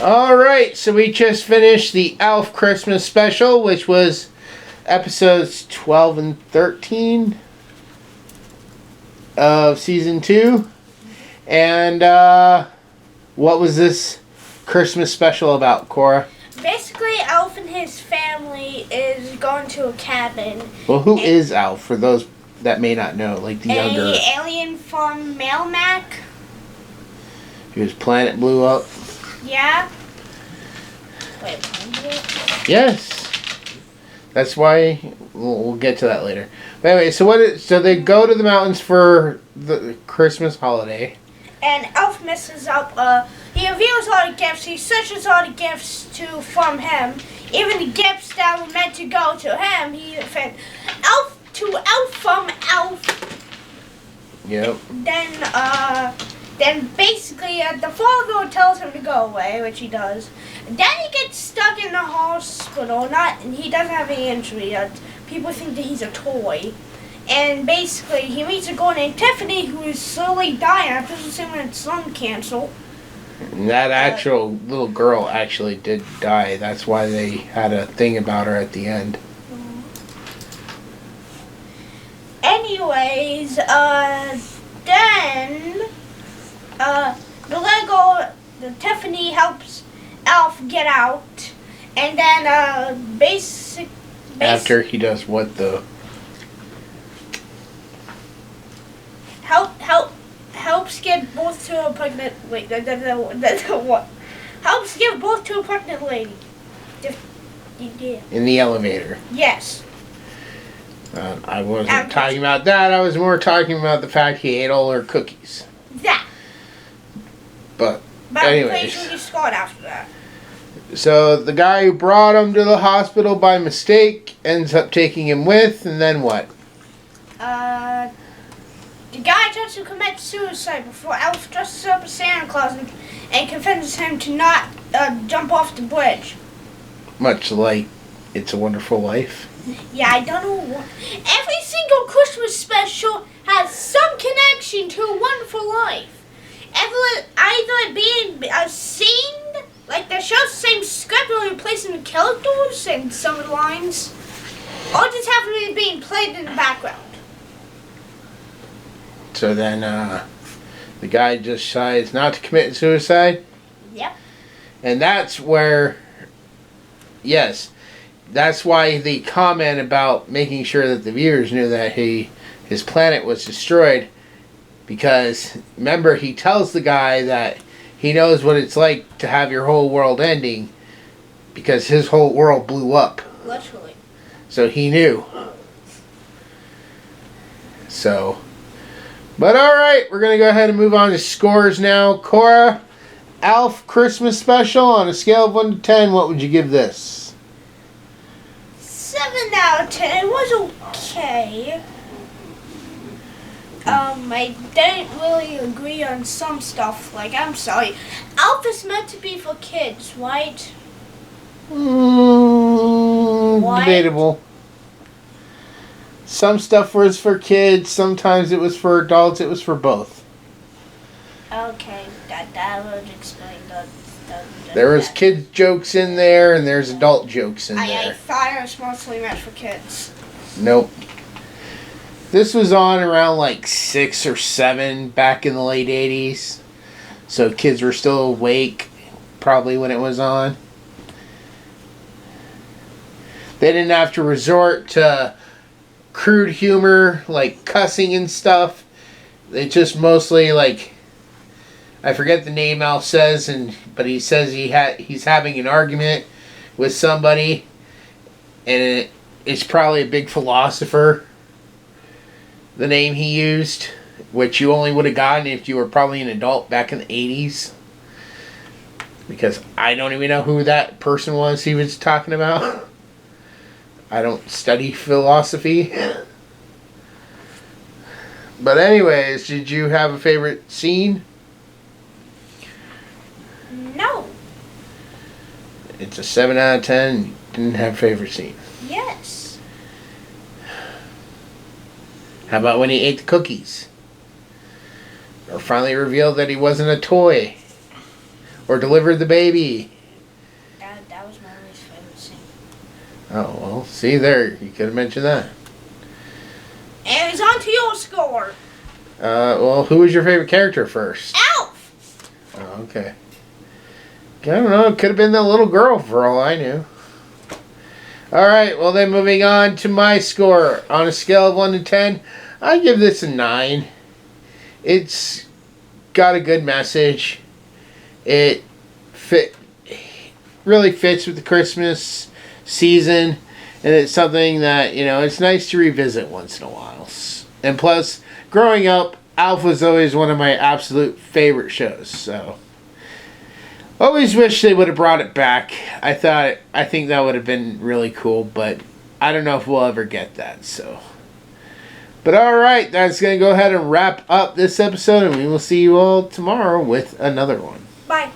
Alright, so we just finished the ALF Christmas special, which was episodes 12 and 13 of season 2. And what was this Christmas special about, Cora? Basically, Alf and his family is going to a cabin. Well, who is Alf, for those that may not know, like the younger... An alien from Melmac. Whose planet blew up. Yeah. Wait, what? Yes. That's why we'll get to that later. But anyway, so they go to the mountains for the Christmas holiday. And Elf messes up. He reveals all the gifts. He searches all the gifts from him. Even the gifts that were meant to go to him. He said, Elf to Elf from Elf. Yep. Then basically the father tells him to go away, which he does. Then he gets stuck in the hospital. He doesn't have any injury. People think that he's a toy. And basically he meets a girl named Tiffany who is slowly dying after suffering lung cancer. And that actual little girl actually did die. That's why they had a thing about her at the end. Anyways, then the Tiffany helps Alf get out, and then after he does what though? Helps give birth to a pregnant. Wait, what? Helps give birth to a pregnant lady. Yeah. In the elevator. Yes. I wasn't talking about that. I was more talking about the fact he ate all her cookies. That. But anyways. He scored after that. So the guy who brought him to the hospital by mistake ends up taking him with, and then what? The guy tries to commit suicide before Elf dresses up as Santa Claus and convinces him to not jump off the bridge. Much like It's a Wonderful Life. Yeah, I don't know what. Every single Christmas special has some connection to A Wonderful Life. Either being a scene, like they show the same script or replacing the characters and some of the lines, or just having it being played in the background. So then the guy just decides not to commit suicide? Yep. And that's where, yes, that's why the comment about making sure that the viewers knew that his planet was destroyed, because remember he tells the guy that he knows what it's like to have your whole world ending because his whole world blew up. Literally. So he knew. So, but alright, we're going to go ahead and move on to scores now. Cora, ALF Christmas Special, on a scale of 1 to 10, what would you give this? 7 out of 10. It was okay. I didn't really agree on some stuff. Like, I'm sorry. ALF is meant to be for kids, right? Debatable. Some stuff was for kids, sometimes it was for adults, it was for both. Okay, that would explain the There was kids jokes in there, and there's adult jokes in there. I thought it was mostly meant for kids. Nope. This was on around like 6 or 7 back in the late 80s. So kids were still awake probably when it was on. They didn't have to resort to crude humor like cussing and stuff. They just mostly like, I forget the name Al says, but he says he's having an argument with somebody, and it's probably a big philosopher. The name he used, which you only would have gotten if you were probably an adult back in the 80s. Because I don't even know who that person was he was talking about. I don't study philosophy. But anyways, did you have a favorite scene? No. It's a 7 out of 10. Didn't have a favorite scene. Yes. How about when he ate the cookies? Or finally revealed that he wasn't a toy? Or delivered the baby? That was my least favorite scene. Oh, well, see there. You could have mentioned that. And it's on to your score. Well, who was your favorite character first? ALF! Oh, okay. I don't know. It could have been the little girl for all I knew. Alright, well then moving on to my score. On a scale of 1 to 10, I give this a 9. It's got a good message. It really fits with the Christmas season. And it's something that, it's nice to revisit once in a while. And plus, growing up, ALF was always one of my absolute favorite shows. So, always wish they would have brought it back. I think that would have been really cool, but I don't know if we'll ever get that. So, but alright, that's going to go ahead and wrap up this episode, and we will see you all tomorrow with another one. Bye.